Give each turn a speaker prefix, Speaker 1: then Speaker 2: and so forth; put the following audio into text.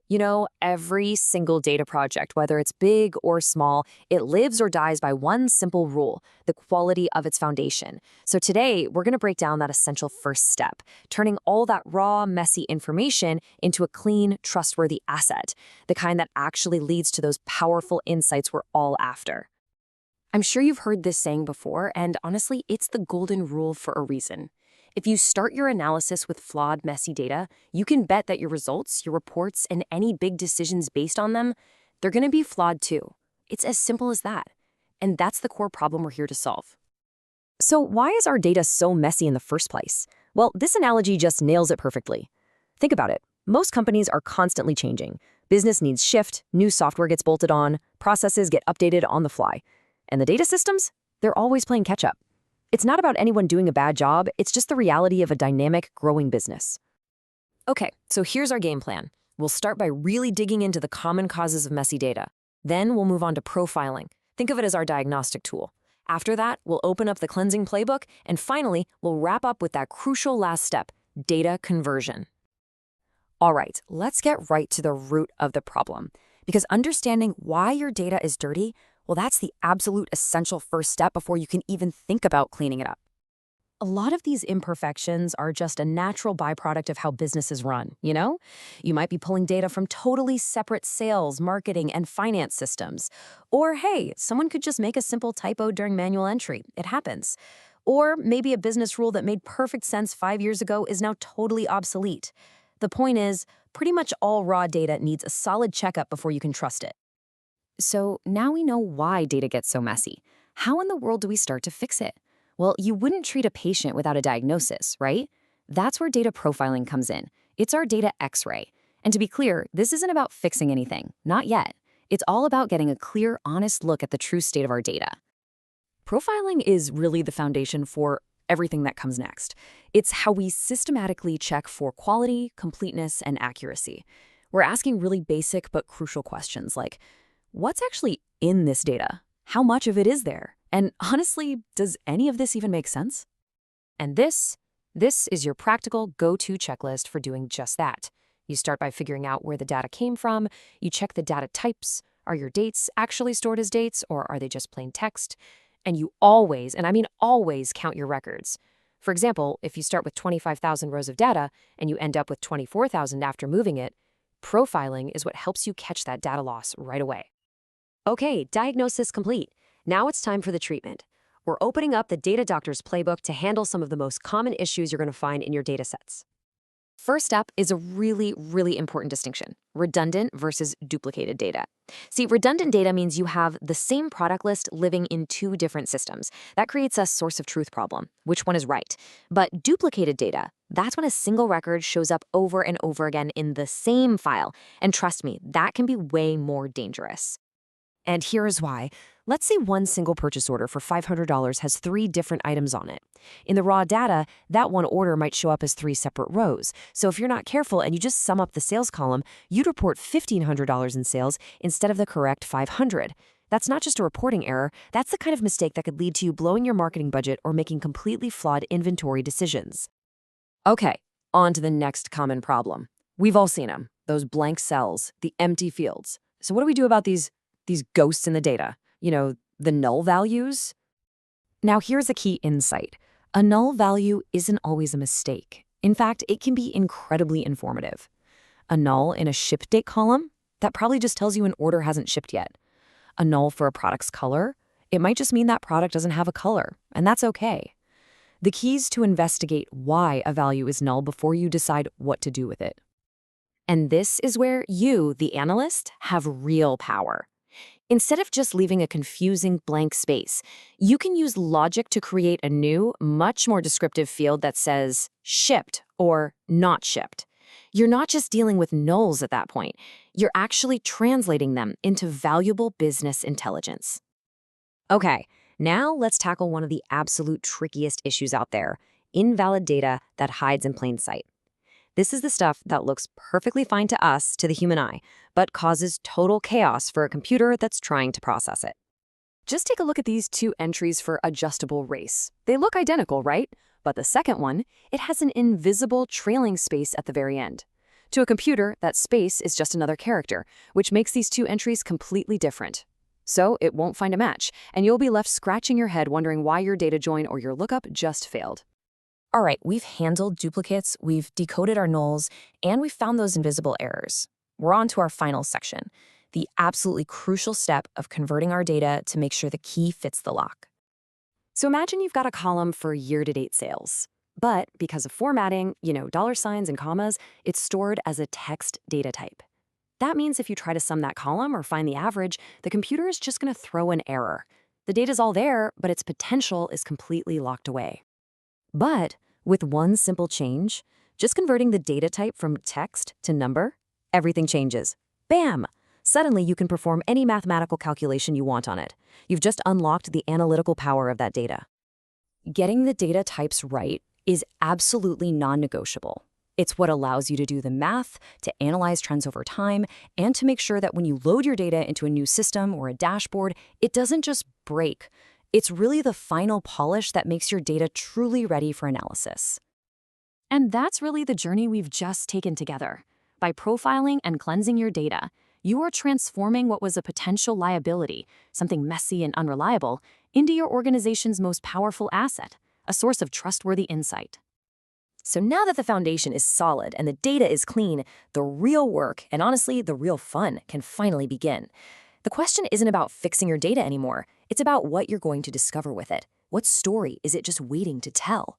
Speaker 1: You know, every single data project, whether it's big or small, it lives or dies by one simple rule: the quality of its foundation. So today, we're going to break down that essential first step, turning all that raw, messy information into a clean, trustworthy asset, the kind that actually leads to those powerful insights we're all after.
Speaker 2: I'm sure you've heard this saying before, and honestly, it's the golden rule for a reason. If you start your analysis with flawed, messy data, you can bet that your results, your reports, and any big decisions based on them, they're going to be flawed too. It's as simple as that. And that's the core problem we're here to solve.
Speaker 1: So why is our data so messy in the first place? Well, this analogy just nails it perfectly. Think about it. Most companies are constantly changing. Business needs shift, new software gets bolted on, processes get updated on the fly. And the data systems? They're always playing catch-up. It's not about anyone doing a bad job, it's just the reality of a dynamic, growing business. Okay, so here's our game plan. We'll start by really digging into the common causes of messy data. Then we'll move on to profiling. Think of it as our diagnostic tool. After that, we'll open up the cleansing playbook, and finally, we'll wrap up with that crucial last step: data conversion. All right, let's get right to the root of the problem. Because understanding why your data is dirty, well, that's the absolute essential first step before you can even think about cleaning it up. A lot of these imperfections are just a natural byproduct of how businesses run, you know? You might be pulling data from totally separate sales, marketing, and finance systems. Or, hey, someone could just make a simple typo during manual entry. It happens. Or maybe a business rule that made perfect sense 5 years ago is now totally obsolete. The point is, pretty much all raw data needs a solid checkup before you can trust it. So now we know why data gets so messy. How in the world do we start to fix it? Well, you wouldn't treat a patient without a diagnosis, right? That's where data profiling comes in. It's our data X-ray. And to be clear, this isn't about fixing anything, not yet. It's all about getting a clear, honest look at the true state of our data. Profiling is really the foundation for everything that comes next. It's how we systematically check for quality, completeness, and accuracy. We're asking really basic but crucial questions like, what's actually in this data? How much of it is there? And honestly, does any of this even make sense? And this is your practical go-to checklist for doing just that. You start by figuring out where the data came from. You check the data types. Are your dates actually stored as dates, or are they just plain text? And you always, and I mean always, count your records. For example, if you start with 25,000 rows of data and you end up with 24,000 after moving it, profiling is what helps you catch that data loss right away. Okay, diagnosis complete. Now it's time for the treatment. We're opening up the Data Doctor's Playbook to handle some of the most common issues you're going to find in your data sets. First up is a really, really important distinction: redundant versus duplicated data. See, redundant data means you have the same product list living in two different systems. That creates a source of truth problem. Which one is right? But duplicated data, that's when a single record shows up over and over again in the same file. And trust me, that can be way more dangerous. And here is why. Let's say one single purchase order for $500 has 3 different items on it. In the raw data, that one order might show up as 3 separate rows. So if you're not careful and you just sum up the sales column, you'd report $1,500 in sales instead of the correct $500. That's not just a reporting error, that's the kind of mistake that could lead to you blowing your marketing budget or making completely flawed inventory decisions. Okay, on to the next common problem. We've all seen them, those blank cells, the empty fields. So what do we do about these ghosts in the data? You know, the null values? Now here's a key insight. A null value isn't always a mistake. In fact, it can be incredibly informative. A null in a ship date column? That probably just tells you an order hasn't shipped yet. A null for a product's color? It might just mean that product doesn't have a color, and that's okay. The key is to investigate why a value is null before you decide what to do with it. And this is where you, the analyst, have real power. Instead of just leaving a confusing blank space, you can use logic to create a new, much more descriptive field that says shipped or not shipped. You're not just dealing with nulls at that point. You're actually translating them into valuable business intelligence. Okay, now let's tackle one of the absolute trickiest issues out there: invalid data that hides in plain sight. This is the stuff that looks perfectly fine to us, to the human eye, but causes total chaos for a computer that's trying to process it. Just take a look at these 2 entries for adjustable race. They look identical, right? But the second one, it has an invisible trailing space at the very end. To a computer, that space is just another character, which makes these two entries completely different. So it won't find a match, and you'll be left scratching your head wondering why your data join or your lookup just failed.
Speaker 2: All right, we've handled duplicates, we've decoded our nulls, and we've found those invisible errors. We're on to our final section, the absolutely crucial step of converting our data to make sure the key fits the lock.
Speaker 1: So imagine you've got a column for year-to-date sales. But because of formatting, dollar signs and commas, it's stored as a text data type. That means if you try to sum that column or find the average, the computer is just going to throw an error. The data's all there, but its potential is completely locked away. But with one simple change, just converting the data type from text to number, everything changes. Bam! Suddenly, you can perform any mathematical calculation you want on it. You've just unlocked the analytical power of that data. Getting the data types right is absolutely non-negotiable. It's what allows you to do the math, to analyze trends over time, and to make sure that when you load your data into a new system or a dashboard, it doesn't just break. It's really the final polish that makes your data truly ready for analysis. And that's really the journey we've just taken together. By profiling and cleansing your data, you are transforming what was a potential liability, something messy and unreliable, into your organization's most powerful asset, a source of trustworthy insight. So now that the foundation is solid and the data is clean, the real work, and honestly, the real fun, can finally begin. The question isn't about fixing your data anymore. It's about what you're going to discover with it. What story is it just waiting to tell?